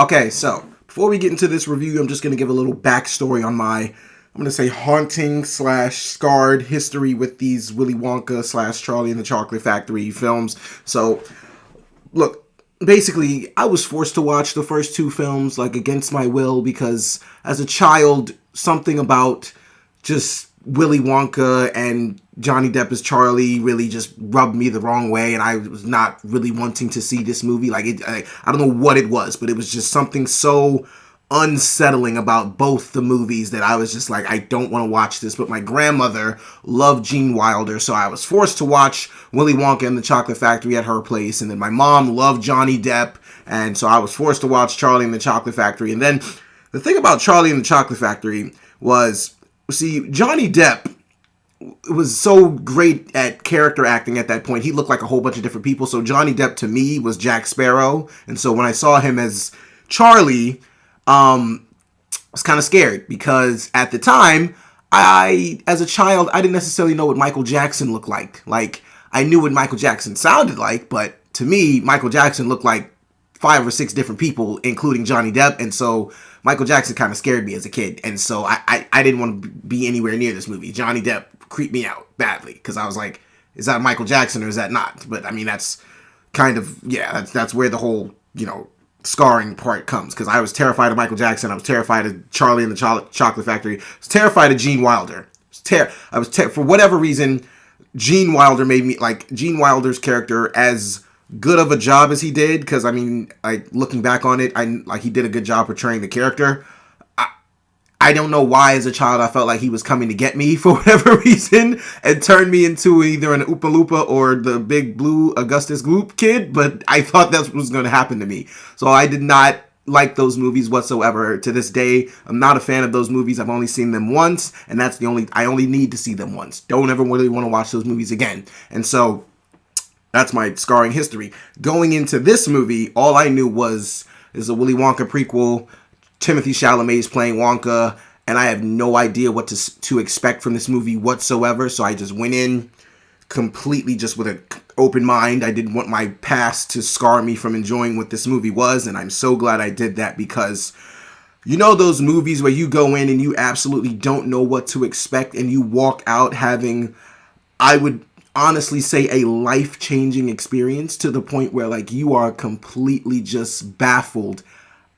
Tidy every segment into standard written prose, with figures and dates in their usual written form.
Okay, so before we get into this review, I'm just going to give a little backstory on my, I'm going to say, haunting slash scarred history with these Willy Wonka slash Charlie and the Chocolate Factory films. So, look, basically, I was forced to watch the first two films, like, against my will, because as a child, something about just Willy Wonka and Johnny Depp as Charlie really just rubbed me the wrong way, and I was not really wanting to see this movie. Like, I don't know what it was, but it was just something so unsettling about both the movies that I was just like, I don't want to watch this. But my grandmother loved Gene Wilder, so I was forced to watch Willy Wonka and the Chocolate Factory at her place. And then my mom loved Johnny Depp, and so I was forced to watch Charlie and the Chocolate Factory. And then the thing about Charlie and the Chocolate Factory was, see, Johnny Depp was so great at character acting at that point. He looked like a whole bunch of different people. So Johnny Depp to me was Jack Sparrow. And so when I saw him as Charlie, I was kind of scared because at the time, as a child, I didn't necessarily know what Michael Jackson looked like. Like, I knew what Michael Jackson sounded like, but to me, Michael Jackson looked like 5 or 6 different people, including Johnny Depp. And so Michael Jackson kind of scared me as a kid. And so I didn't want to be anywhere near this movie. Johnny Depp creeped me out badly because I was like, is that Michael Jackson or is that not? But I mean, that's kind of, yeah, that's where the whole, scarring part comes, because I was terrified of Michael Jackson. I was terrified of Charlie and the Chocolate Factory. I was terrified of Gene Wilder. For whatever reason, Gene Wilder made me like Gene Wilder's character as good of a job as he did, because I mean, like, looking back on it, he did a good job portraying the character. I don't know why as a child I felt like he was coming to get me for whatever reason and turned me into either an Oompa Loompa or the big blue Augustus Gloop kid, but I thought that's what was going to happen to me. So I did not like those movies whatsoever. To this day, I'm not a fan of those movies. I've only seen them once, and I only need to see them once. Don't ever really want to watch those movies again. And so that's my scarring history. Going into this movie, all I knew was there's a Willy Wonka prequel. Timothy Chalamet is playing Wonka, and I have no idea what to expect from this movie whatsoever. So I just went in completely just with an open mind. I didn't want my past to scar me from enjoying what this movie was, and I'm so glad I did that, because those movies where you go in and you absolutely don't know what to expect and you walk out having, I would honestly say, a life-changing experience, to the point where like you are completely just baffled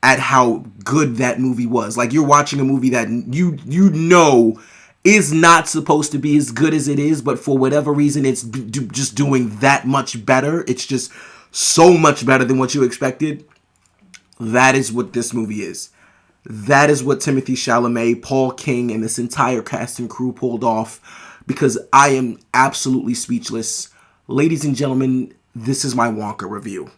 at how good that movie was. Like, you're watching a movie that you know is not supposed to be as good as it is, but for whatever reason, it's just doing that much better. It's just so much better than what you expected. That is what this movie is. That is what Timothy Chalamet, Paul King, and this entire cast and crew pulled off, because I am absolutely speechless. Ladies and gentlemen, this is my Wonka review.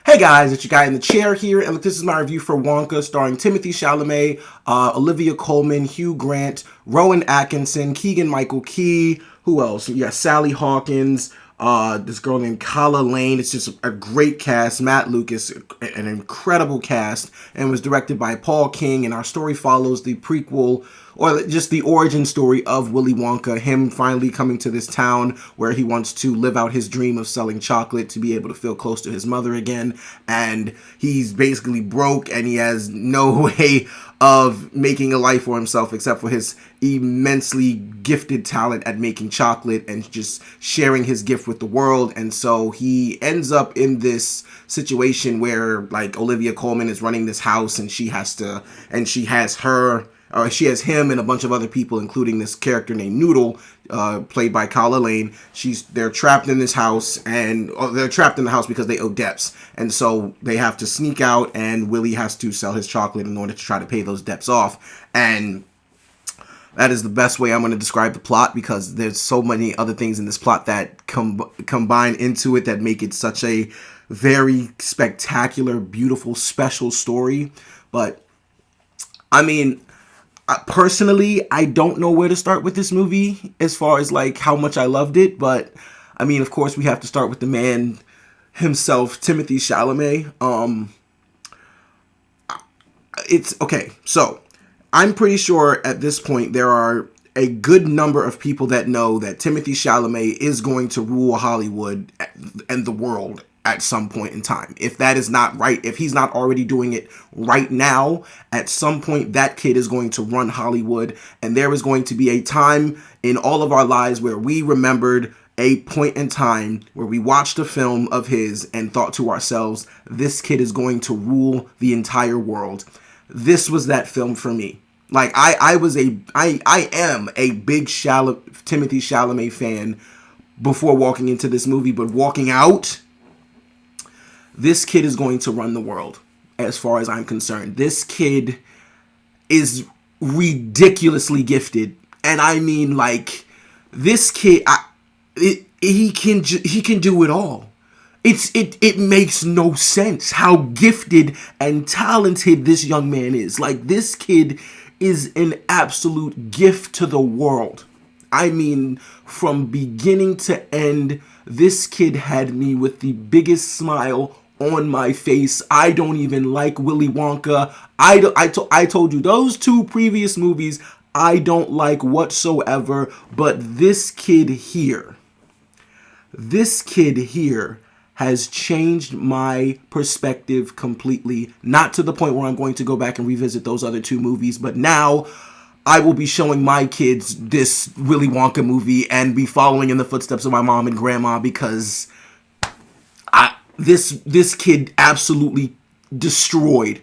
Hey guys, it's your guy in the chair here, and look, this is my review for Wonka, starring Timothy Chalamet, Olivia Colman, Hugh Grant, Rowan Atkinson, Keegan-Michael Key. Who else? You got Sally Hawkins, this girl named Kala Lane. It's just a great cast. Matt Lucas, an incredible cast, and was directed by Paul King. And our story follows the prequel, or just the origin story of Willy Wonka, him finally coming to this town where he wants to live out his dream of selling chocolate to be able to feel close to his mother again. And he's basically broke, and he has no way of making a life for himself except for his immensely gifted talent at making chocolate and just sharing his gift with the world. And so he ends up in this situation where, like, Olivia Colman is running this house, and she has him and a bunch of other people, including this character named Noodle, played by Kala Lane. They're trapped in this house, and they're trapped in the house because they owe debts. And so they have to sneak out, and Willy has to sell his chocolate in order to try to pay those debts off. And that is the best way I'm going to describe the plot, because there's so many other things in this plot that combine into it that make it such a very spectacular, beautiful, special story. But, I mean, personally, I don't know where to start with this movie as far as like how much I loved it, but I mean, of course, we have to start with the man himself, Timothy Chalamet. it's okay. So I'm pretty sure at this point there are a good number of people that know that Timothée Chalamet is going to rule Hollywood and the world at some point in time. If that is not right, if he's not already doing it right now, at some point that kid is going to run Hollywood, and there is going to be a time in all of our lives where we remembered a point in time where we watched a film of his and thought to ourselves, this kid is going to rule the entire world. This was that film for me. Like, I am a big Timothée Chalamet fan before walking into this movie, but walking out, this kid is going to run the world as far as I'm concerned. This kid is ridiculously gifted. And I mean, like, this kid, he can do it all. It makes no sense how gifted and talented this young man is. Like, this kid is an absolute gift to the world. I mean, from beginning to end, this kid had me with the biggest smile on my face. I don't even like Willy Wonka. I told you those two previous movies I don't like whatsoever, but this kid here has changed my perspective completely. Not to the point where I'm going to go back and revisit those other two movies, but now I will be showing my kids this Willy Wonka movie and be following in the footsteps of my mom and grandma, because this kid absolutely destroyed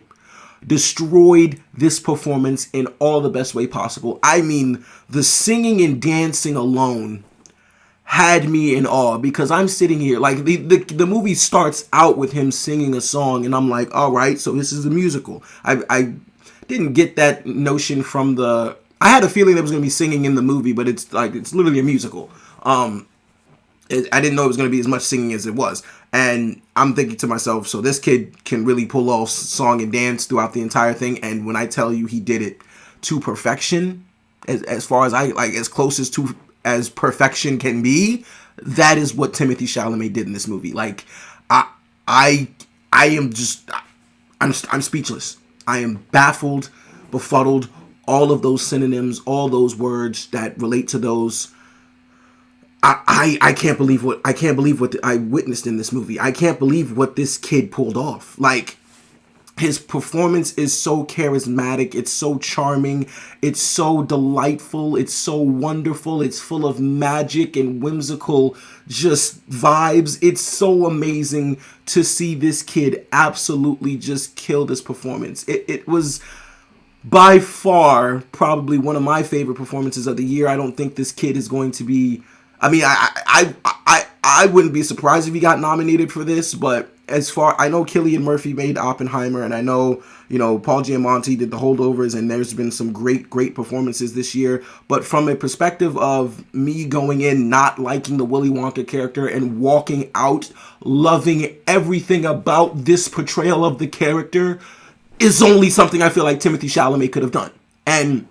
this performance in all the best way possible. I mean, the singing and dancing alone had me in awe, because I'm sitting here, like, the movie starts out with him singing a song, and I'm like, all right, so this is a musical. I didn't get that notion from I had a feeling there was going to be singing in the movie, but it's literally a musical. I didn't know it was going to be as much singing as it was. And I'm thinking to myself, so this kid can really pull off song and dance throughout the entire thing. And when I tell you he did it to perfection, as far as as close as perfection can be, that is what Timothée Chalamet did in this movie. Like, I'm speechless. I am baffled, befuddled. All of those synonyms, all those words that relate to those. I can't believe what I witnessed in this movie. I can't believe what this kid pulled off. Like, his performance is so charismatic. It's so charming. It's so delightful. It's so wonderful. It's full of magic and whimsical just vibes. It's so amazing to see this kid absolutely just kill this performance. It was by far probably one of my favorite performances of the year. I don't think this kid is going to be... I mean, I wouldn't be surprised if he got nominated for this, but I know Cillian Murphy made Oppenheimer, and I know, Paul Giamatti did The Holdovers, and there's been some great performances this year. But from a perspective of me going in not liking the Willy Wonka character and walking out loving everything about this portrayal of the character, is only something I feel like Timothée Chalamet could have done. And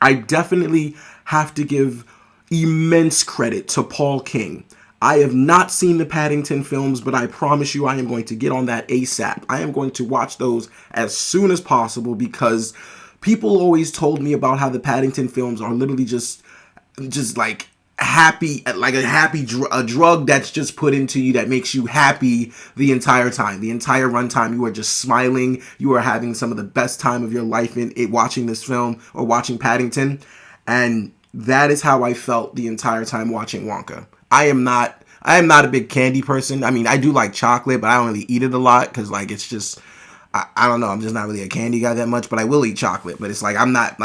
I definitely have to give immense credit to Paul King. I have not seen the Paddington films, but I promise you I am going to get on that ASAP. I am going to watch those as soon as possible, because people always told me about how the Paddington films are literally just like happy, like a drug that's just put into you that makes you happy the entire time. The entire runtime, you are just smiling. You are having some of the best time of your life in it watching this film or watching Paddington. And that is how I felt the entire time watching Wonka. I am not a big candy person. I mean, I do like chocolate, but I don't really eat it a lot, because, like, it's just, I don't know, I'm just not really a candy guy that much, but I will eat chocolate. But it's like, I'm not,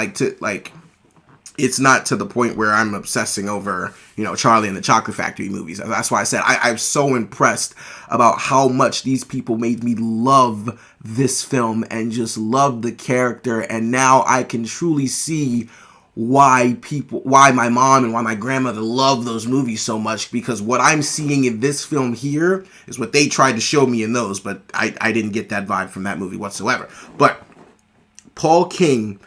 it's not to the point where I'm obsessing over, Charlie and the Chocolate Factory movies. That's why I said I'm so impressed about how much these people made me love this film and just love the character. And now I can truly see why my mom and why my grandmother love those movies so much, because what I'm seeing in this film here is what they tried to show me in those, but I didn't get that vibe from that movie whatsoever. But Paul King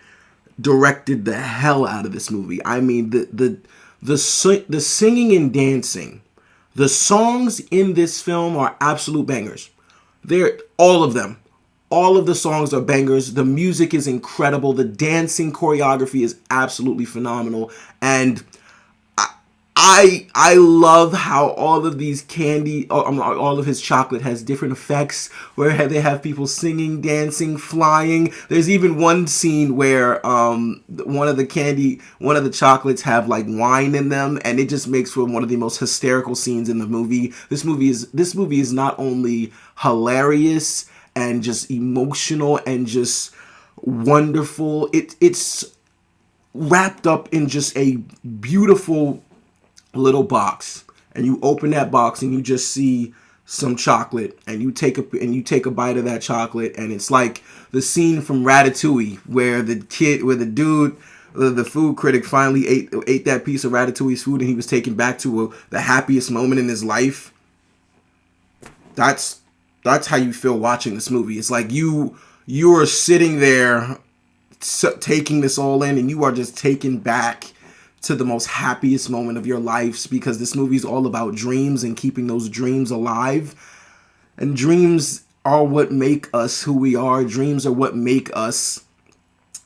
directed the hell out of this movie. I mean, the singing and dancing, the songs in this film are absolute bangers. They're all of them All of the songs are bangers. The music is incredible. The dancing choreography is absolutely phenomenal. And I love how all of these all of his chocolate has different effects where they have people singing, dancing, flying. There's even one scene where one of the chocolates have like wine in them, and it just makes for one of the most hysterical scenes in the movie. This movie is not only hilarious and just emotional and just wonderful. It's wrapped up in just a beautiful little box, and you open that box and you just see some chocolate, and you take a bite of that chocolate, and it's like the scene from Ratatouille where the food critic finally ate that piece of Ratatouille's food, and he was taken back to the happiest moment in his life. That's how you feel watching this movie. It's like you're sitting there taking this all in, and you are just taken back to the most happiest moment of your lives, because this movie is all about dreams and keeping those dreams alive. And dreams are what make us who we are. Dreams are what make us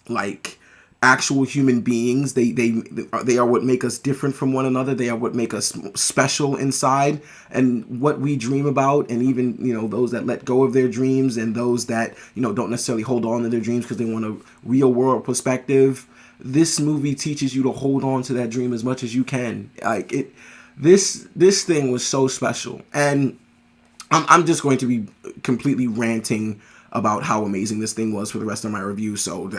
like actual human beings. They are what make us different from one another. They are what make us special inside. And what we dream about, and even, those that let go of their dreams, and those that, don't necessarily hold on to their dreams because they want a real world perspective. This movie teaches you to hold on to that dream as much as you can. This thing was so special, and I'm just going to be completely ranting about how amazing this thing was for the rest of my review. So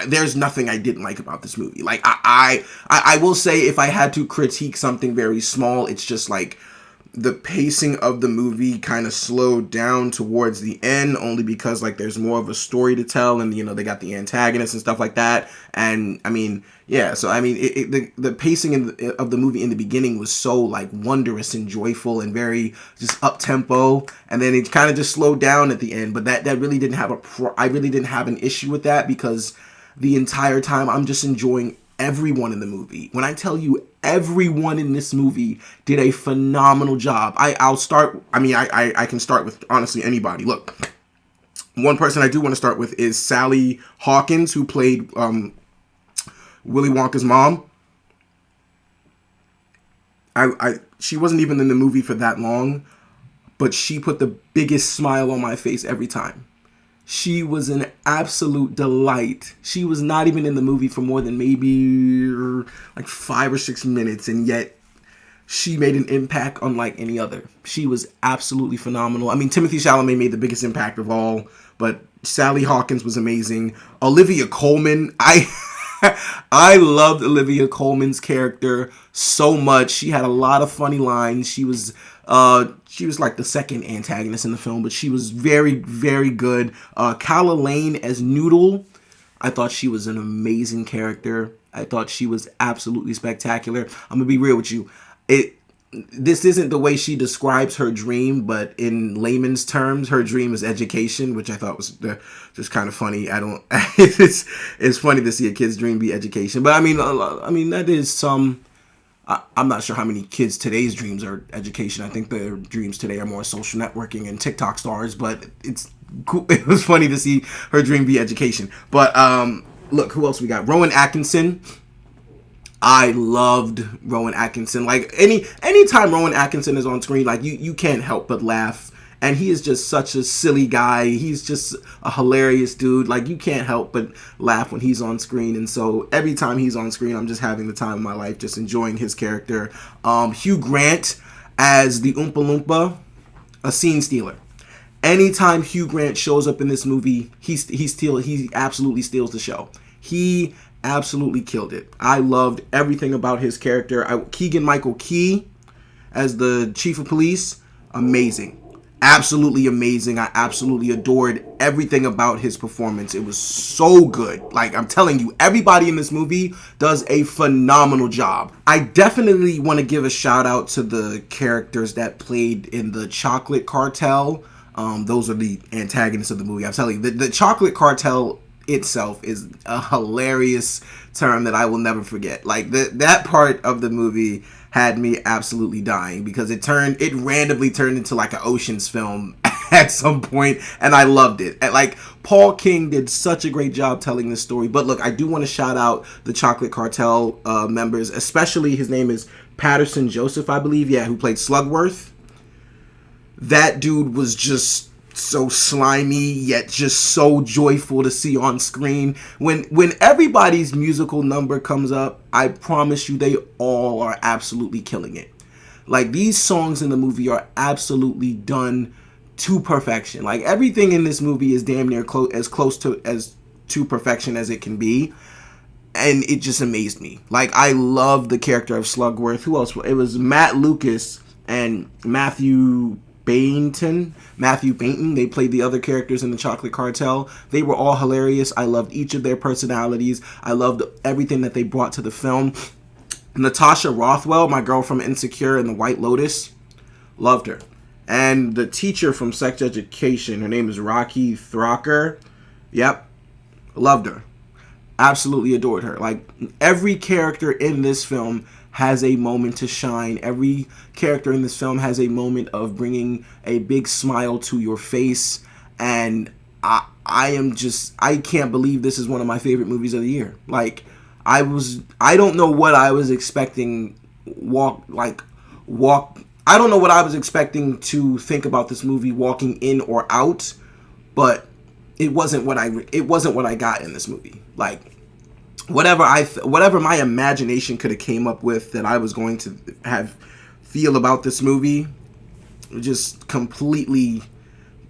there's nothing I didn't like about this movie. Like I will say, if I had to critique something very small, it's just like the pacing of the movie kind of slowed down towards the end, only because like there's more of a story to tell, and they got the antagonists and stuff like that. And I mean, yeah, so I mean, the pacing of the movie in the beginning was so like wondrous and joyful and very just up tempo, and then it kind of just slowed down at the end. But that really didn't have I really didn't have an issue with that, because the entire time I'm just enjoying everyone in the movie. When I tell you, everyone in this movie did a phenomenal job. I can start with honestly anybody. Look, one person I do want to start with is Sally Hawkins, who played Willy Wonka's mom. She wasn't even in the movie for that long, but she put the biggest smile on my face every time. She was an absolute delight. She was not even in the movie for more than maybe like 5 or 6 minutes, and yet she made an impact unlike any other. She was absolutely phenomenal. I mean, Timothée Chalamet made the biggest impact of all, but Sally Hawkins was amazing. Olivia Colman, I loved Olivia Colman's character so much. She had a lot of funny lines. She was like the second antagonist in the film, but she was very, very good. Calla Lane as Noodle, I thought she was an amazing character. I thought she was absolutely spectacular. I'm gonna be real with you. This isn't the way she describes her dream, but in layman's terms, her dream is education, which I thought was just kind of funny. It's funny to see a kid's dream be education, but I mean that is some. I'm not sure how many kids today's dreams are education. I think their dreams today are more social networking and TikTok stars, but it's cool. It was funny to see her dream be education. But look, who else we got? Rowan Atkinson. I loved Rowan Atkinson. Like anytime Rowan Atkinson is on screen, like you can't help but laugh. And he is just such a silly guy. He's just a hilarious dude. Like, you can't help but laugh when he's on screen. And so every time he's on screen, I'm just having the time of my life, just enjoying his character. Hugh Grant as the Oompa Loompa, a scene stealer. Anytime Hugh Grant shows up in this movie, he absolutely steals the show. He absolutely killed it. I loved everything about his character. Keegan-Michael Key as the chief of police, amazing. Absolutely amazing. I absolutely adored everything about his performance. It was so good. Like, I'm telling you, everybody in this movie does a phenomenal job. I definitely want to give a shout out to the characters that played in the Chocolate Cartel. Those are the antagonists of the movie. I'm telling you, the Chocolate Cartel itself is a hilarious term that I will never forget. Like, that part of the movie had me absolutely dying because it randomly turned into like an Ocean's film at some point, and I loved it. And like, Paul King did such a great job telling this story. But look, I do want to shout out the Chocolate Cartel members, especially his name is Patterson Joseph, I believe, yeah, who played Slugworth. That dude was just so slimy, yet just so joyful to see on screen. When everybody's musical number comes up, I promise you they all are absolutely killing it. Like, these songs in the movie are absolutely done to perfection. Like, everything in this movie is damn near as close to perfection as it can be. And it just amazed me. Like, I love the character of Slugworth. Who else? It was Matt Lucas and Matthew Bainton. They played the other characters in the Chocolate Cartel. They were all hilarious. I loved each of their personalities. I loved everything that they brought to the film. Natasha Rothwell, my girl from Insecure and The White Lotus, loved her. And the teacher from Sex Education, her name is Rocky Throcker. Yep, loved her. Absolutely adored her. Like, every character in this film has a moment to shine. Every character in this film has a moment of bringing a big smile to your face. And I can't believe this is one of my favorite movies of the year. Like, I don't know what I was expecting I don't know what I was expecting to think about this movie walking in or out, but it wasn't what I got in this movie. Like, whatever my imagination could have came up with that I was going to feel about this movie, just completely,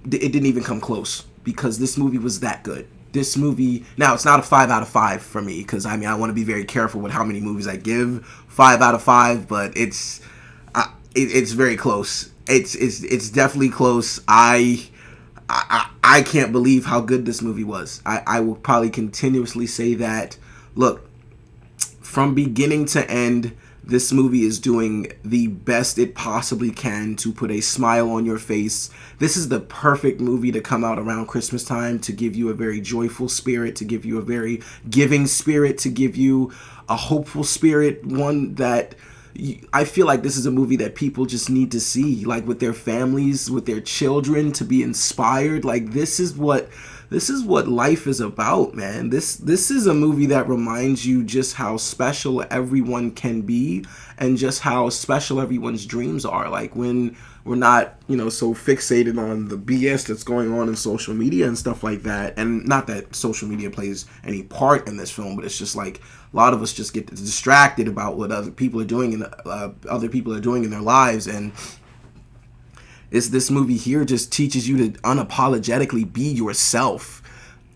it didn't even come close, because this movie was that good. This movie, now it's not a 5 out of 5 for me, because I want to be very careful with how many movies I give 5 out of 5, but it's very close. It's definitely close. I can't believe how good this movie was. I will probably continuously say that. Look, from beginning to end, this movie is doing the best it possibly can to put a smile on your face. This is the perfect movie to come out around Christmas time, to give you a very joyful spirit, to give you a very giving spirit, to give you a hopeful spirit, one that I feel like this is a movie that people just need to see, like, with their families, with their children, to be inspired. Like, this is what life is about, man. This is a movie that reminds you just how special everyone can be, and just how special everyone's dreams are. Like, when we're not, so fixated on the BS that's going on in social media and stuff like that. And not that social media plays any part in this film, but it's just like a lot of us just get distracted about what other people are doing in their lives. And this movie here just teaches you to unapologetically be yourself.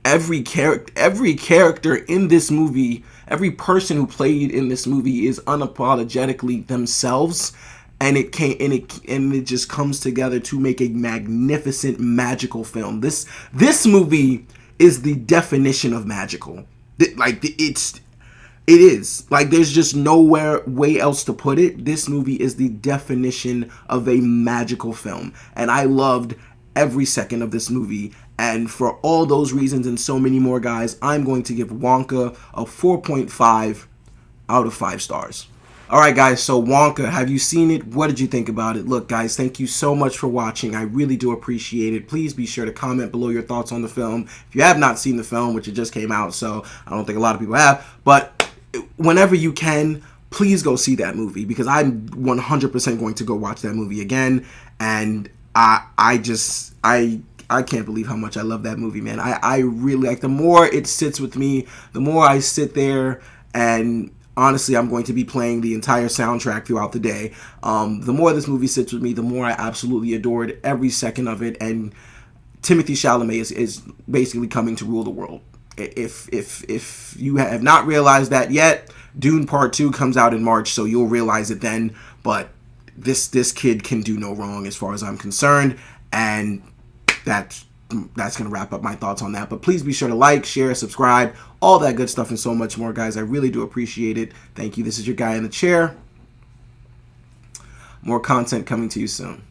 Every character in this movie, every person who played in this movie is unapologetically themselves, and it just comes together to make a magnificent, magical film. This movie is the definition of magical. It is. Like, there's just nowhere way else to put it. This movie is the definition of a magical film. And I loved every second of this movie. And for all those reasons and so many more, guys, I'm going to give Wonka a 4.5 out of 5 stars. All right, guys, so Wonka, have you seen it? What did you think about it? Look, guys, thank you so much for watching. I really do appreciate it. Please be sure to comment below your thoughts on the film. If you have not seen the film, which it just came out, so I don't think a lot of people have, but whenever you can, please go see that movie, because I'm 100% going to go watch that movie again. And I can't believe how much I love that movie, man. I really, like, the more it sits with me, the more I sit there, and honestly, I'm going to be playing the entire soundtrack throughout the day. The more this movie sits with me, the more I absolutely adored every second of it. And Timothée Chalamet is basically coming to rule the world. If you have not realized that yet, Dune Part 2 comes out in March, so you'll realize it then. But this kid can do no wrong as far as I'm concerned. And that's going to wrap up my thoughts on that. But please be sure to like, share, subscribe, all that good stuff, and so much more, guys. I really do appreciate it. Thank you. This is your guy in the chair. More content coming to you soon.